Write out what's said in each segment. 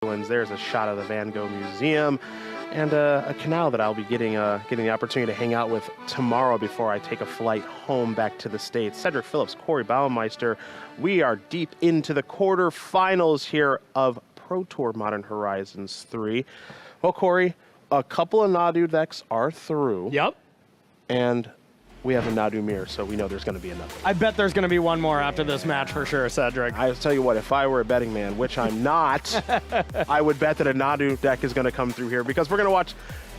There's a shot of the Van Gogh Museum and a canal that I'll be getting the opportunity to hang out with tomorrow before I take a flight home back to the States. Cedric Phillips, Corey Baumeister, we are deep into the quarterfinals here of Pro Tour Modern Horizons 3. Well, Corey, a couple of Nadu decks are through. Yep. And we have a Nadu mirror, so we know there's going to be another. I bet there's going to be one more after this match for sure, Cedric. I'll tell you what, if I were a betting man, which I'm not, I would bet that a Nadu deck is going to come through here because we're going to watch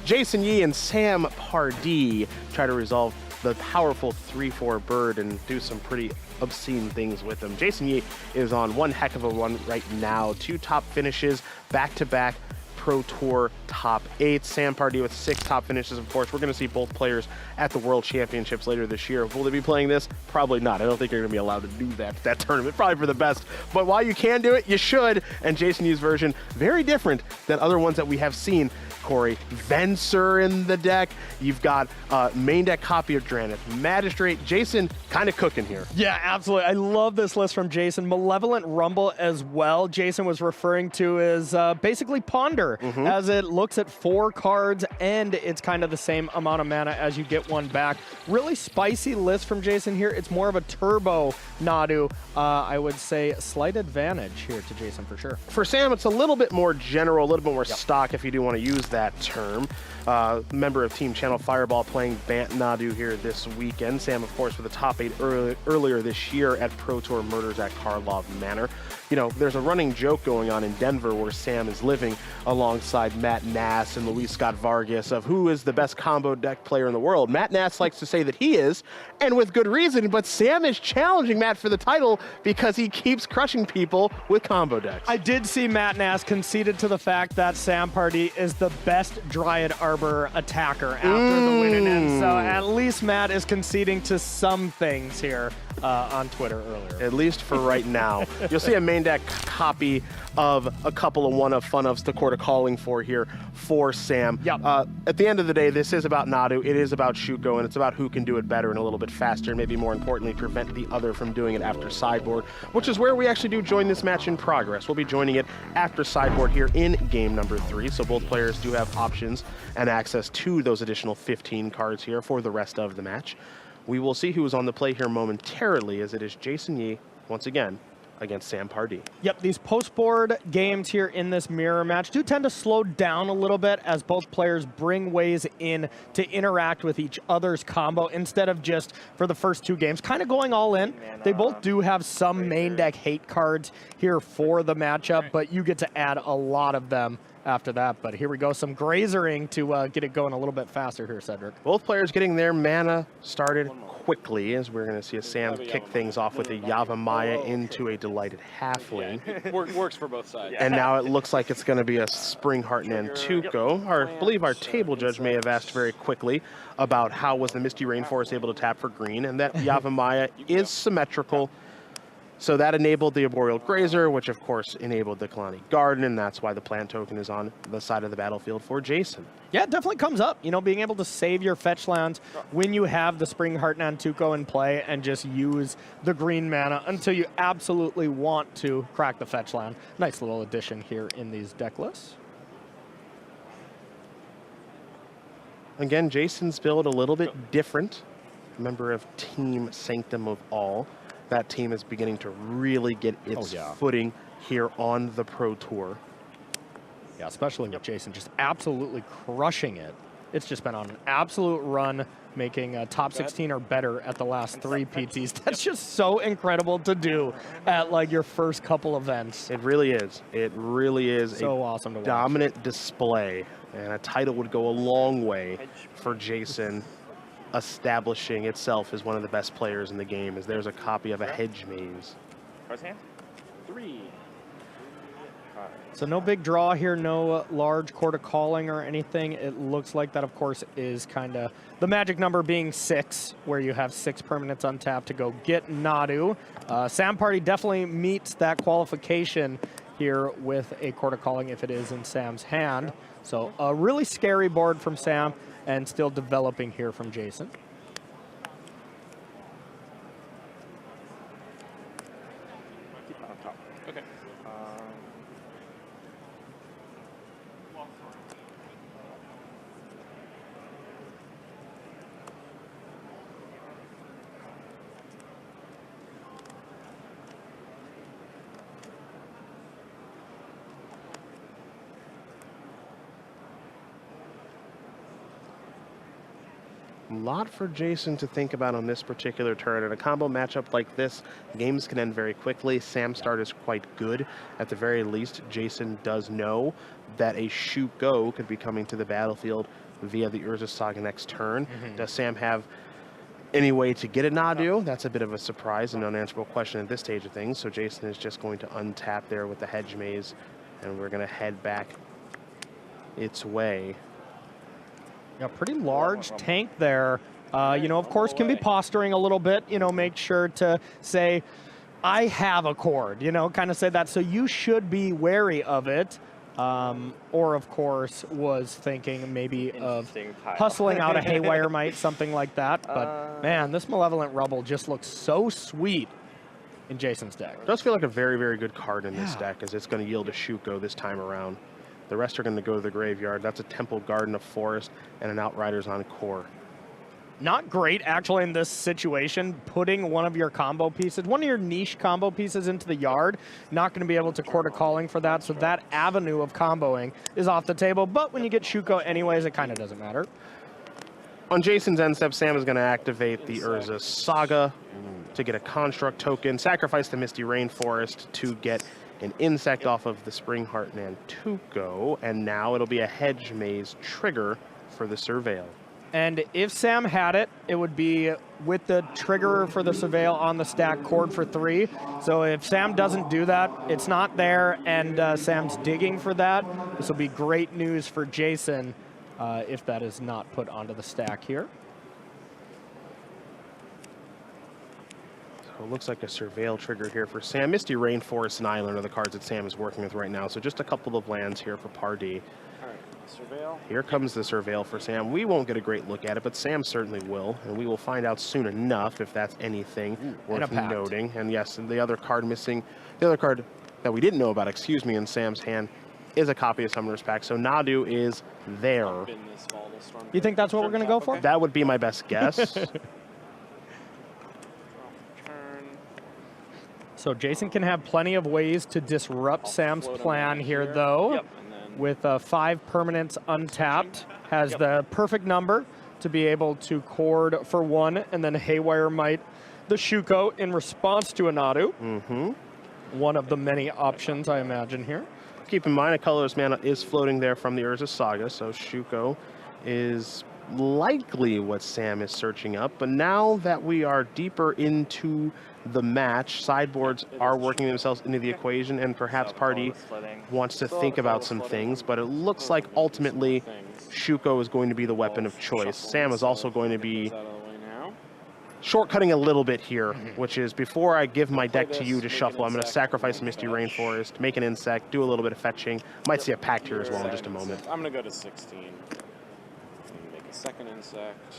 Jason Yee and Sam Pardee try to resolve the powerful 3-4 bird and do some pretty obscene things with them. Jason Yee is on one heck of a run right now. 2 top finishes, back-to-back Pro Tour top 8. Sam Pardee with 6 top finishes, of course. We're going to see both players at the World Championships later this year. Will they be playing this? Probably not. I don't think you're going to be allowed to do that tournament. Probably for the best. But while you can do it, you should. And Jason Yee's version, very different than other ones that we have seen. Corey, Venser in the deck. You've got main deck copy of Dranith, Magistrate. Jason kind of cooking here. Yeah, absolutely. I love this list from Jason. Malevolent Rumble as well. Jason was referring to as basically Ponder, as it looks at 4 cards and it's kind of the same amount of mana as you get one back. Really spicy list from Jason here. It's more of a turbo Nadu. I would say slight advantage here to Jason for sure. For Sam, it's a little bit more general, a little bit more stock if you do want to use that term. Member of Team Channel Fireball playing Bant Nadu here this weekend. Sam, of course, with the top 8 earlier this year at Pro Tour Murders at Karlov Manor. You know, there's a running joke going on in Denver where Sam is living alongside Matt Nass and Luis Scott Vargas of who is the best combo deck player in the world. Matt Nass likes to say that he is, and with good reason, but Sam is challenging Matt for the title because he keeps crushing people with combo decks. I did see Matt Nass conceded to the fact that Sam Pardee is the best Dryad Arbor attacker after the winning end. So at least Matt is conceding to some things here on Twitter earlier. At least for right now. You'll see a main deck copy of a couple of one-of fun-ofs the court are calling for here for Sam. Yep. At the end of the day, this is about Nadu. It is about Shuko, and it's about who can do it better and a little bit faster, and maybe more importantly, prevent the other from doing it after sideboard, which is where we actually do join this match in progress. We'll be joining it after sideboard here in game number 3, so both players do have options and access to those additional 15 cards here for the rest of the match. We will see who is on the play here momentarily, as it is Jason Yee, once again, against Sam Pardee. Yep, these post-board games here in this mirror match do tend to slow down a little bit as both players bring ways in to interact with each other's combo instead of just, for the first 2 games, kind of going all in. They both do have some main deck hate cards here for the matchup, but you get to add a lot of them after that. But here we go, some grazering to get it going a little bit faster here, Cedric. Both players getting their mana started quickly, as we're going to see a Sam kick things off with a Yavimaya into a Delighted Halfling. Yeah. Works for both sides. And now it looks like it's going to be a Spring Heart Nantuko. I believe our table judge may have asked very quickly about how was the Misty Rainforest able to tap for green, and that Yavimaya is symmetrical. So that enabled the Arboreal Grazer, which of course enabled the Kalani Garden, and that's why the plant token is on the side of the battlefield for Jason. Yeah, it definitely comes up. You know, being able to save your fetch lands when you have the Spring Heart Nantuko in play and just use the green mana until you absolutely want to crack the fetch land. Nice little addition here in these deck lists. Again, Jason's build a little bit different. Member of Team Sanctum of All. That team is beginning to really get its footing here on the Pro Tour. Yeah, especially with Jason just absolutely crushing it. It's just been on an absolute run, making top 16 or better at the last 3 PTs. That's just so incredible to do at like your first couple events. It really is. It really is so awesome to watch. Dominant display, and a title would go a long way for Jason establishing itself as one of the best players in the game, as there's a copy of a Hedge Maze. First hand. 3. So no big draw here, no large Court of Calling or anything. It looks like that, of course, is kind of the magic number being 6, where you have 6 permanents untapped to go get Nadu. Sam Pardee definitely meets that qualification here with a Court of Calling if it is in Sam's hand. So a really scary board from Sam, and still developing here from Jason. Okay. A lot for Jason to think about on this particular turn. In a combo matchup like this, games can end very quickly. Sam's start is quite good. At the very least, Jason does know that a shoot go could be coming to the battlefield via the Urza Saga next turn. Does Sam have any way to get a Nadu? That's a bit of a surprise and unanswerable question at this stage of things. So Jason is just going to untap there with the Hedge Maze, and we're going to head back its way. Yeah, pretty large tank there. You know, of course, can be posturing a little bit. You know, make sure to say, I have a cord, you know, kind of say that. So you should be wary of it. Or, of course, was thinking maybe of hustling out a Haywire Might, something like that. But, man, this Malevolent Rubble just looks so sweet in Jason's deck. It does feel like a very, very good card in this deck, as it's going to yield a Shuko this time around. The rest are going to go to the graveyard. That's a Temple Garden of Forest and an Outriders on core. Not great, actually, in this situation, putting one of your combo pieces, one of your niche combo pieces into the yard. Not going to be able to Court a Calling for that, so that avenue of comboing is off the table. But when you get Shuko anyways, it kind of doesn't matter. On Jason's end step, Sam is going to activate the Urza Saga to get a Construct token, sacrifice the Misty Rainforest to get an insect off of the Spring Heart Nantuko, and now it'll be a Hedge Maze trigger for the Surveil. And if Sam had it, it would be with the trigger for the Surveil on the stack, cord for 3. So if Sam doesn't do that, it's not there, and Sam's digging for that. This will be great news for Jason if that is not put onto the stack here. So it looks like a Surveil trigger here for Sam. Misty Rainforest and Island are the cards that Sam is working with right now, so just a couple of lands here for Pardee. Surveil. Here comes the Surveil for Sam. We won't get a great look at it, but Sam certainly will, and we will find out soon enough if that's anything worth noting. And yes, and the other card missing, the other card that we didn't know about, excuse me, in Sam's hand is a copy of Summoner's Pact. So Nadu is there. You think that's what we're going to go for? That would be my best guess. So Jason can have plenty of ways to disrupt Sam's plan here, though. Yep. With 5 permanents untapped, has the perfect number to be able to cord for 1, and then Haywire Might the Shuko in response to a Nadu. One of the many options, I imagine, here. Keep in mind, a colorless mana is floating there from the Urza Saga, so Shuko is likely what Sam is searching up. But now that we are deeper into the match, sideboards are working themselves into the equation, and perhaps Pardee wants to think about some things, but it looks like ultimately Shuko is going to be the weapon of choice. Sam is also going to be shortcutting a little bit here, which is before I give my deck to you to shuffle, I'm going to sacrifice Misty Rainforest, make an insect, do a little bit of fetching. Might see a Pact here as well in just a moment. I'm going to go to 16. Make a second insect.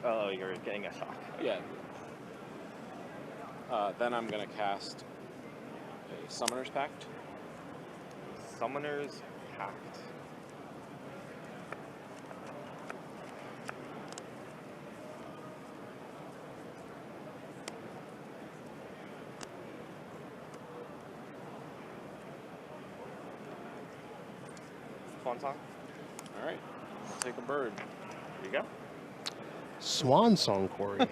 Oh, you're getting a shock. Yeah. Then I'm going to cast a Summoner's Pact. Summoner's Pact. Swan Song? All right. I'll take a bird. Here you go. Swan Song, Corey.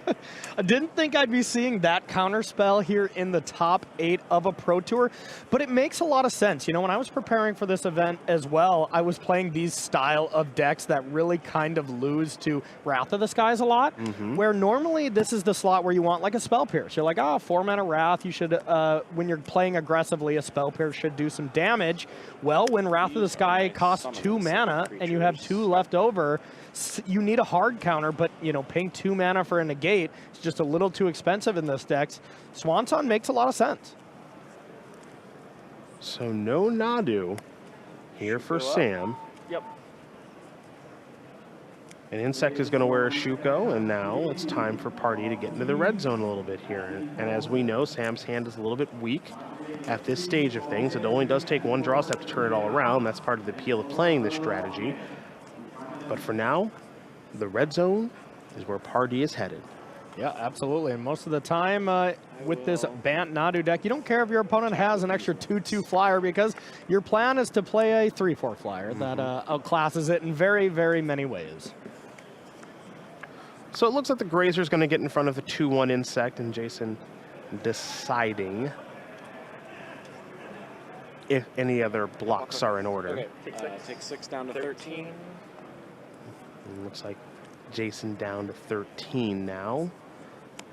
I didn't think I'd be seeing that counterspell here in the top 8 of a Pro Tour, but it makes a lot of sense. You know, when I was preparing for this event as well, I was playing these style of decks that really kind of lose to Wrath of the Skies a lot, where normally this is the slot where you want like a Spell Pierce. You're like, 4 mana Wrath, you should, when you're playing aggressively, a Spell Pierce should do some damage. Well, when Wrath of the Sky costs 2 mana and you have 2 left over, you need a hard counter, but, you know, paying 2 mana for a negate is just a little too expensive in this deck. Swan Song makes a lot of sense. So no Nadu here for Sam. Yep. An Insect is going to wear a Shuko, and now it's time for Pardee to get into the red zone a little bit here. And as we know, Sam's hand is a little bit weak at this stage of things. It only does take one draw step to turn it all around. That's part of the appeal of playing this strategy. But for now, the red zone is where Pardee is headed. Yeah, absolutely. And most of the time with this Bant Nadu deck, you don't care if your opponent has an extra 2-2 flyer because your plan is to play a 3-4 flyer that outclasses it in very, very many ways. So it looks like the Grazer's going to get in front of the 2-1 Insect, and Jason deciding if any other blocks are in order. Okay, take 6 down to 13. It looks like Jason down to 13 now.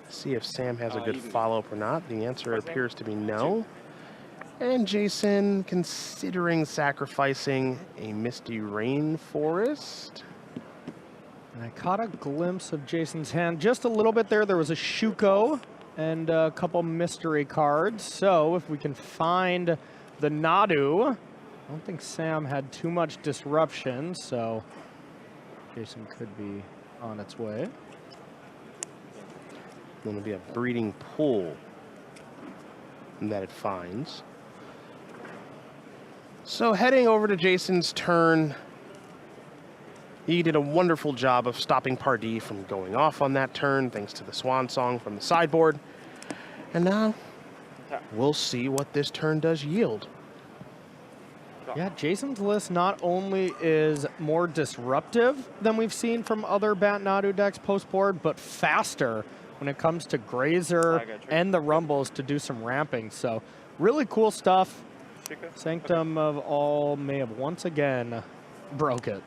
See if Sam has a good follow-up or not. The answer appears to be no. And Jason considering sacrificing a Misty Rainforest. And I caught a glimpse of Jason's hand just a little bit there. There was a Shuko and a couple mystery cards. So if we can find the Nadu, I don't think Sam had too much disruption, so Jason could be on its way. Going to be a breeding pool that it finds. So heading over to Jason's turn, he did a wonderful job of stopping Pardee from going off on that turn, thanks to the Swan Song from the sideboard. And now we'll see what this turn does yield. Yeah, Jason's list not only is more disruptive than we've seen from other Bant Nadu decks post-board, but faster when it comes to Grazer and the Rumbles to do some ramping. So really cool stuff. Sanctum of All may have once again broke it,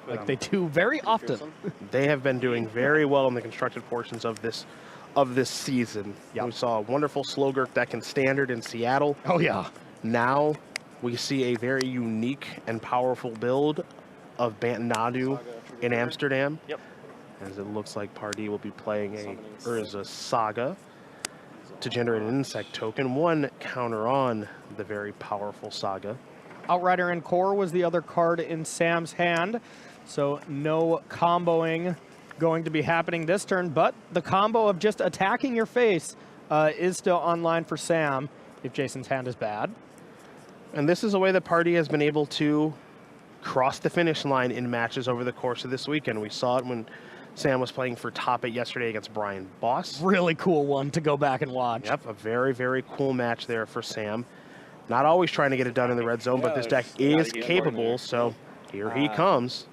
like they do very often. They have been doing very well in the constructed portions of this season. Yep. We saw a wonderful Slogurk deck in Standard in Seattle. Oh yeah. Now we see a very unique and powerful build of Bant Nadu in Amsterdam. Yep. As it looks like Pardee will be playing a Urza Saga to generate an Insect token. One counter on the very powerful Saga. Outrider and Core was the other card in Sam's hand, so no comboing going to be happening this turn, but the combo of just attacking your face is still online for Sam if Jason's hand is bad. And this is a way that Pardee has been able to cross the finish line in matches over the course of this weekend. We saw it when Sam was playing for Top 8 yesterday against Brian Boss. Really cool one to go back and watch. Yep, a very, very cool match there for Sam. Not always trying to get it done in the red zone, but this deck is capable, so here he comes.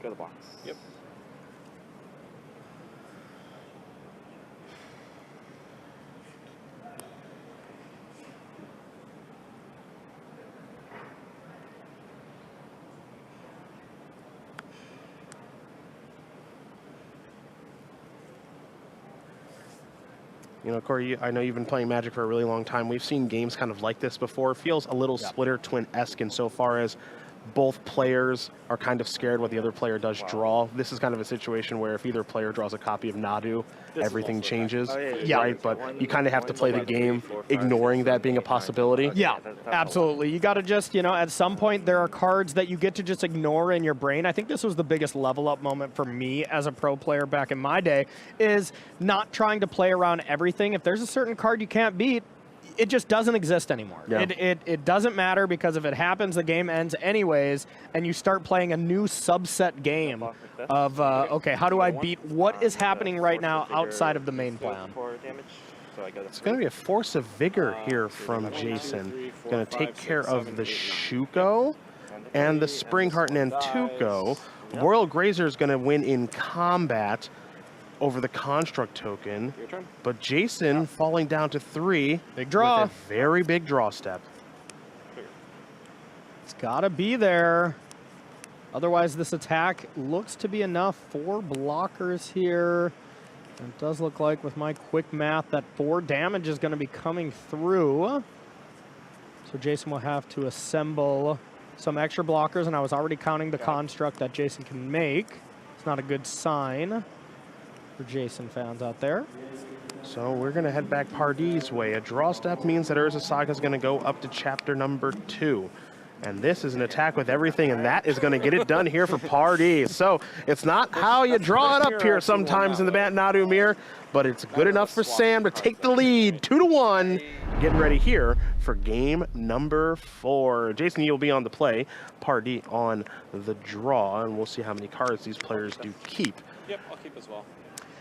Go to the box. Yep. You know, Corey, I know you've been playing Magic for a really long time. We've seen games kind of like this before. It feels a little Splitter Twin-esque insofar as both players are kind of scared what the other player does draw. This is kind of a situation where if either player draws a copy of Nadu, everything changes, right? But you kind of have to play the game ignoring that being a possibility. Yeah, absolutely. You got to just, you know, at some point there are cards that you get to just ignore in your brain. I think this was the biggest level up moment for me as a pro player back in my day, is not trying to play around everything. If there's a certain card you can't beat, it just doesn't exist anymore. Yeah. It doesn't matter, because if it happens, the game ends anyways, and you start playing a new subset game of, okay, how do I beat what is happening right now outside of the main plan? It's going to be a Force of Vigor here from Jason. Going to take care of the Shuko and the Springheart Nantuko. Royal Grazer is going to win in combat over the Construct token, but Jason falling down to 3. Big draw. With a very big draw step. It's got to be there. Otherwise, this attack looks to be enough. 4 blockers here. It does look like, with my quick math, that 4 damage is going to be coming through. So Jason will have to assemble some extra blockers, and I was already counting the construct that Jason can make. It's not a good sign for Jason fans out there. So we're going to head back Pardee's way. A draw step means that Urza Saga is going to go up to chapter number 2. And this is an attack with everything, and that is going to get it done here for Pardee. So it's not how you draw it up here sometimes in the Bant Nadu mirror, but it's good enough for Sam to take the lead, 2-1. Getting ready here for game number 4. Jason, you'll be on the play, Pardee on the draw, and we'll see how many cards these players do keep. Yep, I'll keep as well.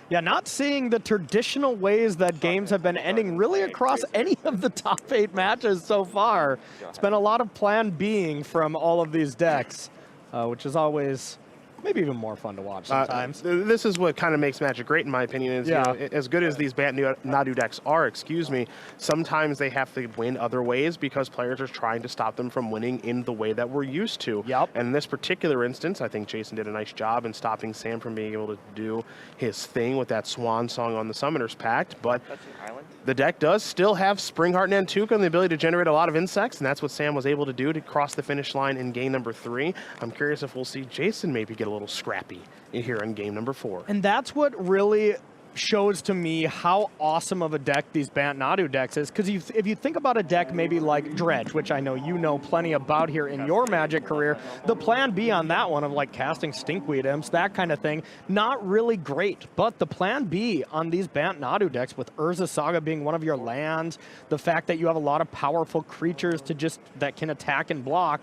Yeah, not seeing the traditional ways that games have been ending really across any of the top 8 matches so far. It's been a lot of plan B-ing from all of these decks, which is always maybe even more fun to watch sometimes. This is what kind of makes Magic great, in my opinion. Is, yeah. You know, as good as these Bant Nadu decks are, sometimes they have to win other ways because players are trying to stop them from winning in the way that we're used to. Yep. And in this particular instance, I think Jason did a nice job in stopping Sam from being able to do his thing with that swan song on the Summoner's Pact. But That's an island. the deck does still have Springheart Nantuko and the ability to generate a lot of insects, and that's what Sam was able to do to cross the finish line in game number 3. I'm curious if we'll see Jason maybe get a little scrappy in here in game number 4. And that's what really shows to me how awesome of a deck these Bant Nadu decks is, because if you think about a deck maybe like Dredge, which I know you know plenty about here in your Magic career, the plan B on that one of like casting Stinkweed Imps, that kind of thing, not really great. But the plan B on these Bant Nadu decks, with Urza Saga being one of your lands, the fact that you have a lot of powerful creatures that can attack and block,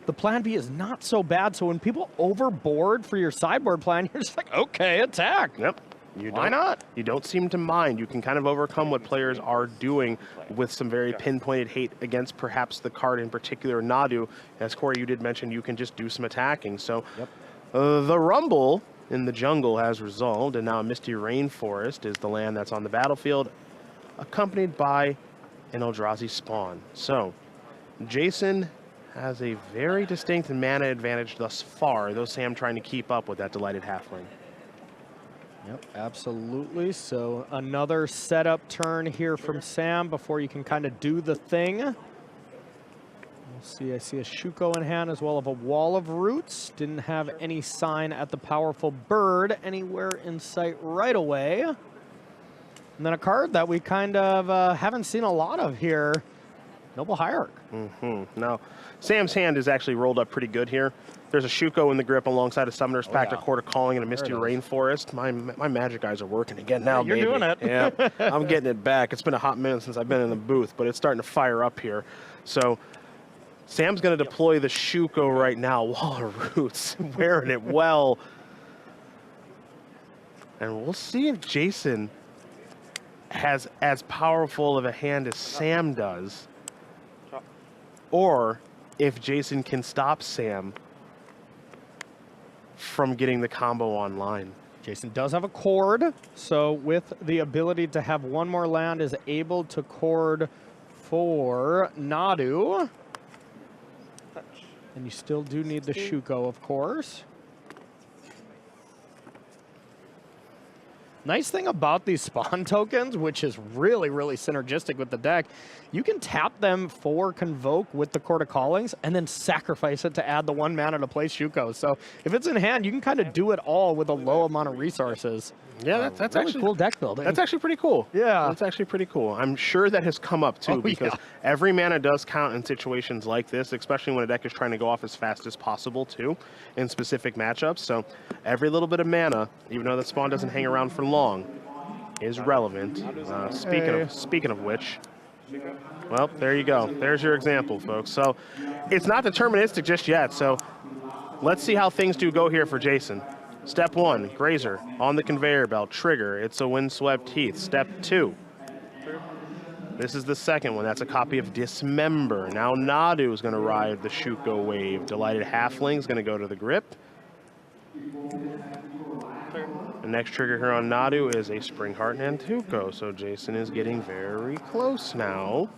the plan B is not so bad. So when people overboard for your sideboard plan, you're just like, okay, attack. Yep. Why not? You don't seem to mind. You can kind of overcome what players are doing with some very pinpointed hate against perhaps the card in particular, Nadu. As Corey, you did mention, you can just do some attacking. So the Rumble in the jungle has resolved, and now a Misty Rainforest is the land that's on the battlefield, accompanied by an Eldrazi spawn. So Jason has a very distinct mana advantage thus far, though Sam trying to keep up with that Delighted Halfling. Yep, absolutely. So another setup turn here from Sam before you can kind of do the thing. We'll see, I see a Shuko in hand as well as a Wall of Roots. Didn't have any sign at the powerful bird anywhere in sight right away. And then a card that we kind of haven't seen a lot of here, Noble Hierarch. Now, Sam's hand is actually rolled up pretty good here. There's a Shuko in the grip alongside a Summoner's Pact, a Quarter Calling, and a Misty Rainforest. My Magic eyes are working again now, You're baby. doing it. Yeah, I'm getting it back. It's been a hot minute since I've been in the booth, but it's starting to fire up here. So Sam's going to deploy the Shuko right now. Wall of Roots, wearing it well. And we'll see if Jason has as powerful of a hand as Sam does, or if Jason can stop Sam from getting the combo online. Jason does have a Chord, so with the ability to have one more land, is able to Chord for Nadu. And you still do need the Shuko, of course. Nice thing about these spawn tokens, which is really, really synergistic with the deck, you can tap them for Convoke with the Court of Callings and then sacrifice it to add the 1 mana to play Shuko. So if it's in hand, you can kind of do it all with a low amount of resources. Yeah, that's really actually cool deck building. That's actually pretty cool. Yeah. That's actually pretty cool. I'm sure that has come up too, because every mana does count in situations like this, especially when a deck is trying to go off as fast as possible too in specific matchups. So every little bit of mana, even though the spawn doesn't hang around for long, is relevant. Speaking of which, well, there you go. There's your example, folks. So it's not deterministic just yet. So let's see how things do go here for Jason. Step 1, Grazer on the conveyor belt, trigger. It's a Windswept Heath. Step 2. This is the second one. That's a copy of Dismember. Now Nadu is going to ride the Shuko wave. Delighted Halfling is going to go to the grip. The next trigger here on Nadu is a Springheart Nantuko. So Jason is getting very close now.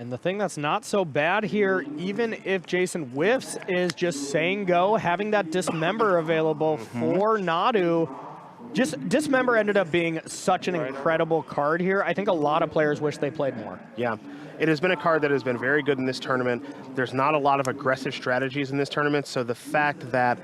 And the thing that's not so bad here, even if Jason whiffs, is just saying go, having that Dismember available for Nadu. Just Dismember ended up being such an incredible card here. I think a lot of players wish they played more. Yeah, it has been a card that has been very good in this tournament. There's not a lot of aggressive strategies in this tournament, so the fact that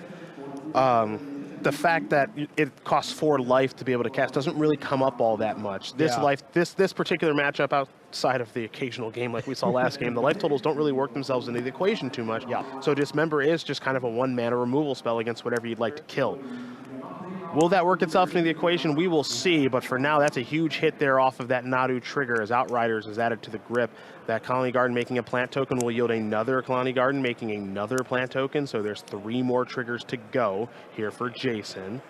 the fact that it costs 4 life to be able to cast doesn't really come up all that much. This Yeah. life, this particular matchup outside of the occasional game like we saw last game, the life totals don't really work themselves into the equation too much. Yeah. So Dismember is just kind of a 1-mana removal spell against whatever you'd like to kill. Will that work itself into the equation? We will see, but for now, that's a huge hit there off of that Nadu trigger as Outriders is added to the grip. That Colony Garden making a plant token will yield another Colony Garden, making another plant token, so there's 3 more triggers to go here for Jason.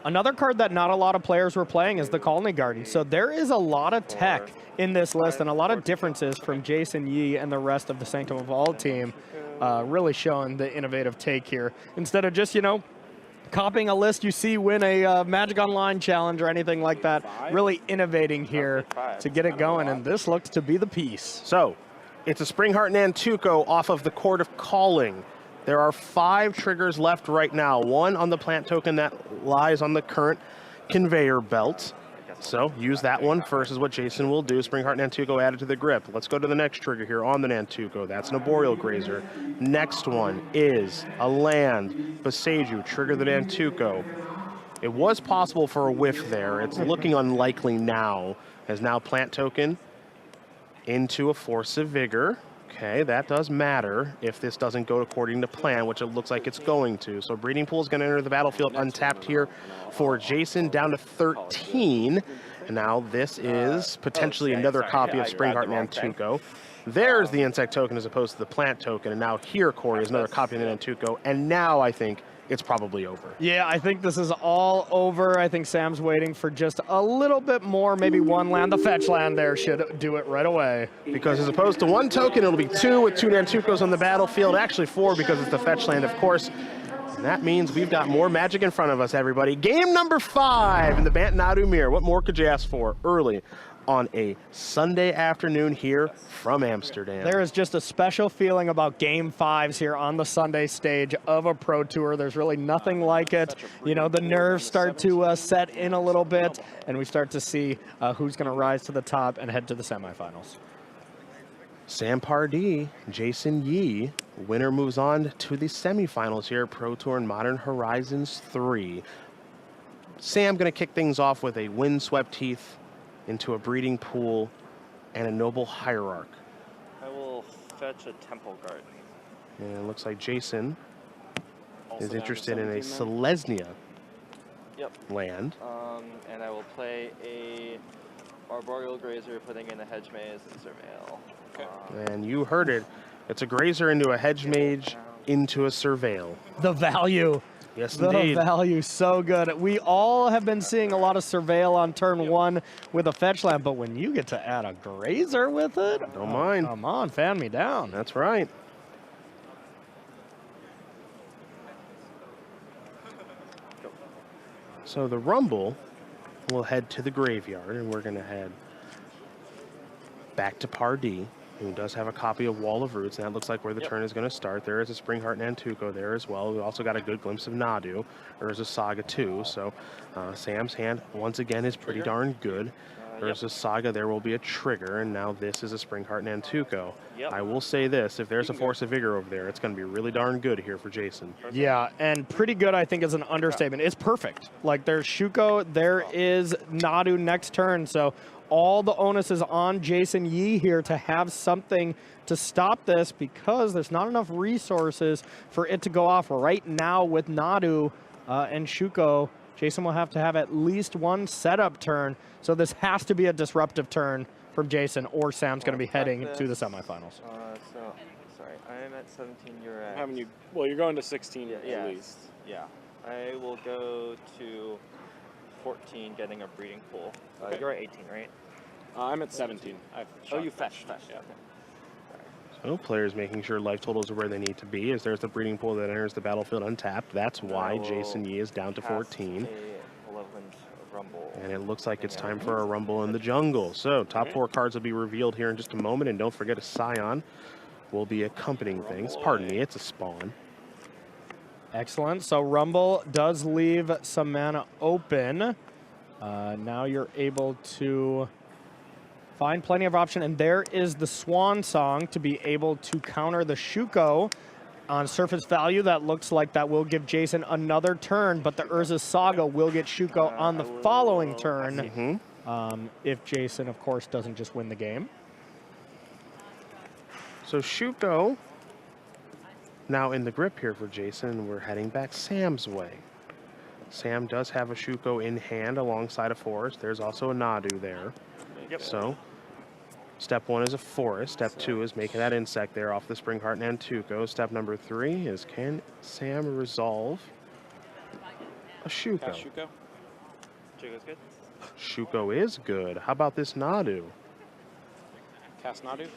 Another card that not a lot of players were playing is the Colony Garden. So there is a lot of tech in this list and a lot of differences from Jason Yee and the rest of the Sanctum of All team, really showing the innovative take here. Instead of just, copying a list you see win a Magic Online challenge or anything like that, really innovating here to get it going, and this looks to be the piece. So, it's a Springheart Nantuko off of the Court of Calling. There are 5 triggers left right now. 1 on the plant token that lies on the current conveyor belt. So, use that one first is what Jason will do. Springheart Nantuko added to the grip. Let's go to the next trigger here on the Nantuko. That's an Arboreal Grazer. Next one is a land. Boseiju, trigger the Nantuko. It was possible for a whiff there. It's looking unlikely now, as now plant token into a Force of Vigor. Okay, that does matter if this doesn't go according to plan, which it looks like it's going to. So Breeding Pool is going to enter the battlefield untapped here for Jason, down to 13. And now this is potentially another copy of Springheart Nantuko. There's the insect token as opposed to the plant token. And now here, Corey, is another copy of the Nantuko. And now I think it's probably over. Yeah, I think this is all over. I think Sam's waiting for just a little bit more, maybe 1 land. The fetch land there should do it right away. Because as opposed to 1 token, it'll be 2 with 2 Nantukos on the battlefield. Actually 4 because it's the fetch land, of course. And that means we've got more Magic in front of us, everybody. Game number 5 in the Bant Nadu mirror. What more could you ask for early on a Sunday afternoon here from Amsterdam? There is just a special feeling about Game 5s here on the Sunday stage of a Pro Tour. There's really nothing like it. The nerves start to set in a little bit, and we start to see who's going to rise to the top and head to the semifinals. Sam Pardee, Jason Yee. Winner moves on to the semifinals here, Pro Tour and Modern Horizons 3. Sam going to kick things off with a Windswept Heath into a Breeding Pool and a Noble Hierarch. I will fetch a Temple Garden. And it looks like Jason Also is down to interested in a 17 Selesnya Yep. land. And I will play a Arboreal Grazer, putting in a Hedge Maze and Surveil. And you heard it. It's a Grazer into a Hedge Mage into a Surveil. The value. Yes, The indeed. value, so good. We all have been seeing a lot of Surveil on turn 1 with a fetch land, but when you get to add a Grazer with it, Don't mind. Come on, fan me down. That's right. So the Rumble will head to the graveyard, and we're going to head back to Pardee, who does have a copy of Wall of Roots, and that looks like where the turn is going to start. There is a Springheart Nantuko there as well. We also got a good glimpse of Nadu. There is a Saga too, so Sam's hand once again is pretty darn good. There's a Saga, there will be a trigger, and now this is a Springheart Nantuko. I will say this, if there's a Force of Vigor over there, it's going to be really darn good here for Jason. Yeah, and pretty good, I think, is an understatement. It's perfect. Like, there's Shuko, there is Nadu next turn, so all the onus is on Jason Yee here to have something to stop this because there's not enough resources for it to go off right now with Nadu and Shuko. Jason will have to have at least 1 setup turn, so this has to be a disruptive turn from Jason, or Sam's going to be heading to the semifinals. Sorry, I am at 17. You're at. Haven't you? Well, you're going to 16 Yeah, at least. Yeah. I will go to 14, getting a Breeding Pool. Okay. You're at 18, right? I'm at 17. Oh, you fetched. Yeah. So players making sure life totals are where they need to be, as there's the Breeding Pool that enters the battlefield untapped. That's why Jason Yee is down to 14. A Loveland Rumble. And it looks like it's time for a Rumble in the Jungle. So top 4 cards will be revealed here in just a moment, and don't forget a Scion will be accompanying things. Pardon me, it's a Spawn. Excellent. So Rumble does leave some mana open. Now you're able to find plenty of option, and there is the Swan Song to be able to counter the Shuko On surface value, that looks like that will give Jason another turn, but the Urza Saga will get Shuko on the following turn. If Jason, of course, doesn't just win the game. So Shuko now in the grip here for Jason, and we're heading back Sam's way. Sam does have a Shuko in hand alongside a forest. There's also a Nadu there. So step 1 is a forest. Step 2 is making that insect there off the Spring Heart Nantuko. Step number 3 is, can Sam resolve a Shuko? Shuko. Shuko's good. Shuko is good. How about this Nadu? Cast Nadu.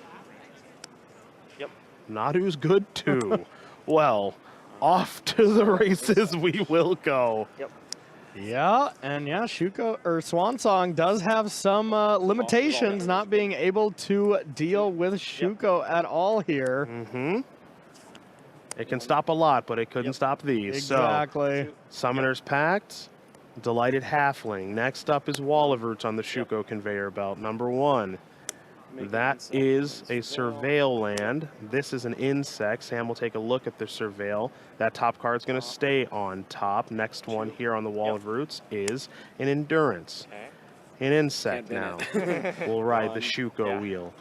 Yep. Nadu's good too. Well, off to the races we will go. Yep. Yeah, and yeah, Shuko or Swan Song does have some limitations, not being able to deal with Shuko at all here. It can stop a lot, but it couldn't stop these. Exactly. So, Summoner's Pact, Delighted Halfling. Next up is Wall of Roots on the Shuko conveyor belt. Number 1. That is a Surveil land. This is an insect. Sam will take a look at the Surveil. That top card's going to stay on top. Next one here on the Wall of Roots is an Endurance. An insect now. We'll ride the Shuko wheel.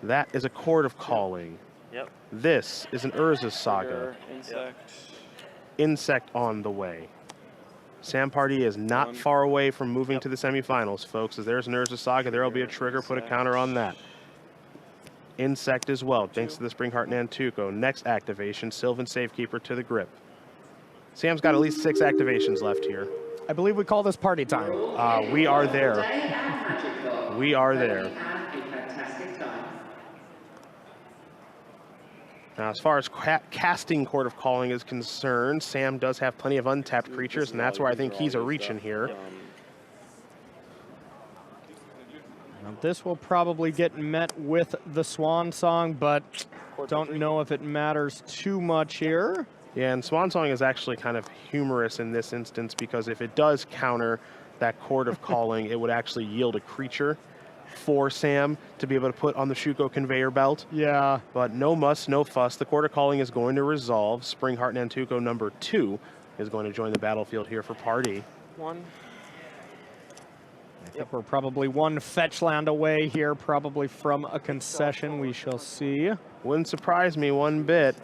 That is a Chord of Calling. Yep. This is an Urza Saga. Insect. Insect on the way. Sam Pardee is not far away from moving to the semifinals, folks. As there's an Urza Saga, there will be a trigger. Put a counter on that. Insect as well, thanks to the Spring Heart Nantuko. Next activation, Sylvan Safekeeper to the grip. Sam's got at least 6 activations left here. I believe we call this party time. We are there. We are there. Now, as far as casting Chord of Calling is concerned, Sam does have plenty of untapped creatures, and that's where I think he's a reaching here. Now, this will probably get met with the Swan Song, but don't know if it matters too much here. Yeah, and Swan Song is actually kind of humorous in this instance, because if it does counter that Chord of Calling, it would actually yield a creature for Sam to be able to put on the Shuko conveyor belt. Yeah. But no muss, no fuss. The Chord of Calling is going to resolve. Spring Heart Nantuko number 2 is going to join the battlefield here for Pardee. One. I think we're probably one fetch land away here, probably from a concession. We shall see. Wouldn't surprise me one bit.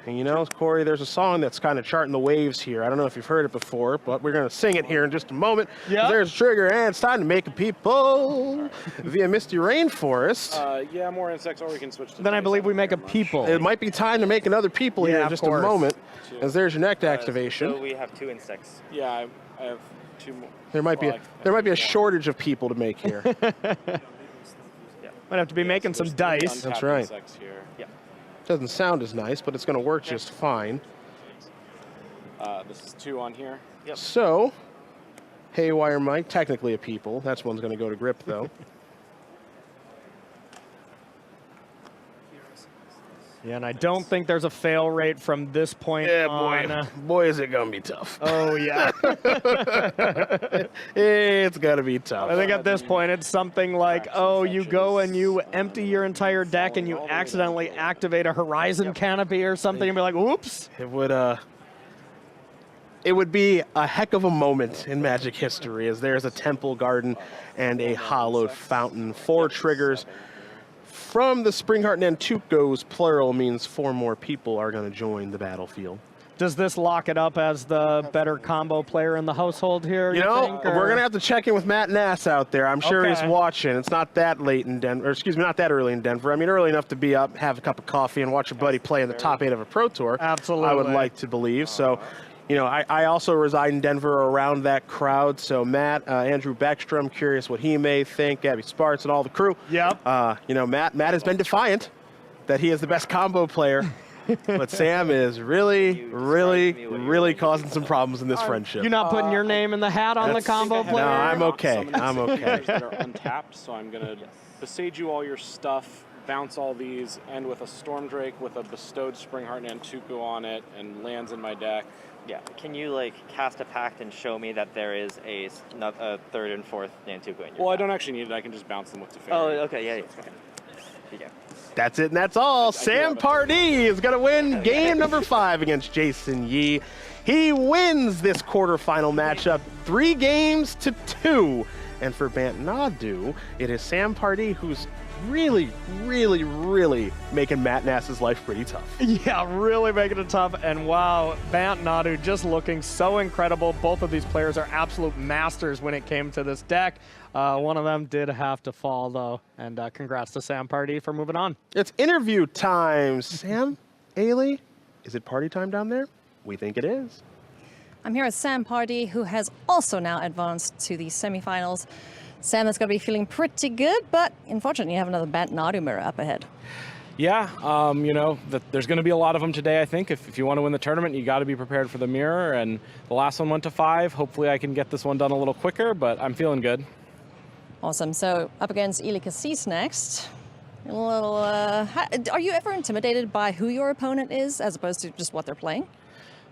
And you know, Corey, there's a song that's kind of charting the waves here. I don't know if you've heard it before, but we're going to sing it here in just a moment. Yep. There's a trigger, and it's time to make a people via Misty Rainforest. Yeah, more insects, or we can switch to Then I dice. believe we don't make a care much. people. It might be time to make another people here Yeah, in of just course. a moment, as there's your next activation. So we have 2 insects. Yeah, I have 2 more. There might be Well, a shortage of people to make here. Might have to be making some dice. That's right. Insects here. Yeah. Doesn't sound as nice, but it's going to work just fine. This is 2 on here. Yep. So, Haywire Mike, technically a people. That's one's going to go to grip, though. Yeah, and I don't think there's a fail rate from this point on. Boy, is it going to be tough. Oh, yeah. It's going to be tough. I think at this point it's something like, oh, you go and you empty your entire deck and you accidentally activate a Horizon Canopy or something and be like, oops. It would be a heck of a moment in Magic history, as there's a Temple Garden and a Hallowed Fountain. 4 triggers from the Spring Heart Nantukos, plural, means 4 more people are going to join the battlefield. Does this lock it up as the better combo player in the household here? You know, think, we're going to have to check in with Matt Nass out there. I'm sure he's Okay. watching. It's not that late in Denver, or excuse me, not that early in Denver. I mean, early enough to be up, have a cup of coffee, and watch your buddy play in the top 8 of a Pro Tour. Absolutely. I would like to believe. So, you know, I also reside in Denver, around that crowd. So, Matt, Andrew Beckstrom, curious what he may think. Gabby Sparts and all the crew. Yep. You know, Matt has been defiant that he is the best combo player. But Sam is really causing some problems in this friendship. You're not putting your name in the hat on the combo No, player? I'm okay. I'm okay. That are untapped, so I'm going to besage you all your stuff, bounce all these, end with a Storm Drake with a bestowed Spring Heart Nantuko on it, and lands in my deck. Yeah. Can you like cast a pact and show me that there is a 3rd and 4th Nantuko in your Well, I deck? don't actually need it. I can just bounce them with Teferi. Oh, okay. Yeah. Okay. PK. That's it, and that's all. Sam Pardee is going to win game number 5 against Jason Yee. He wins this quarterfinal matchup 3 games to 2. And for Bant Nadu, it is Sam Pardee who's really making Matt Nass's life pretty tough. Yeah, really making it tough. And wow, Bant Nadu just looking so incredible. Both of these players are absolute masters when it came to this deck. One of them did have to fall, though. And congrats to Sam Pardee for moving on. It's interview time. Sam, Ailey, is it party time down there? We think it is. I'm here with Sam Pardee, who has also now advanced to the semifinals. Sam is going to be feeling pretty good, but unfortunately you have another Bant Nadu mirror up ahead. Yeah, you know, there's going to be a lot of them today, I think. If you want to win the tournament, you got to be prepared for the mirror. And the last one went to 5. Hopefully I can get this one done a little quicker, but I'm feeling good. Awesome. So up against Eli Cassis next. A little, are you ever intimidated by who your opponent is as opposed to just what they're playing?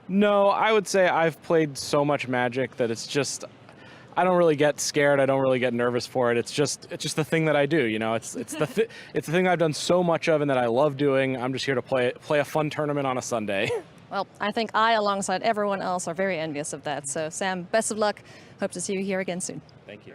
No, I would say I've played so much Magic that it's just, I don't really get scared. I don't really get nervous for it. It's just the thing that I do. You know, it's the thing I've done so much of and that I love doing. I'm just here to play a fun tournament on a Sunday. Well, I think I, alongside everyone else, are very envious of that. So Sam, best of luck. Hope to see you here again soon. Thank you.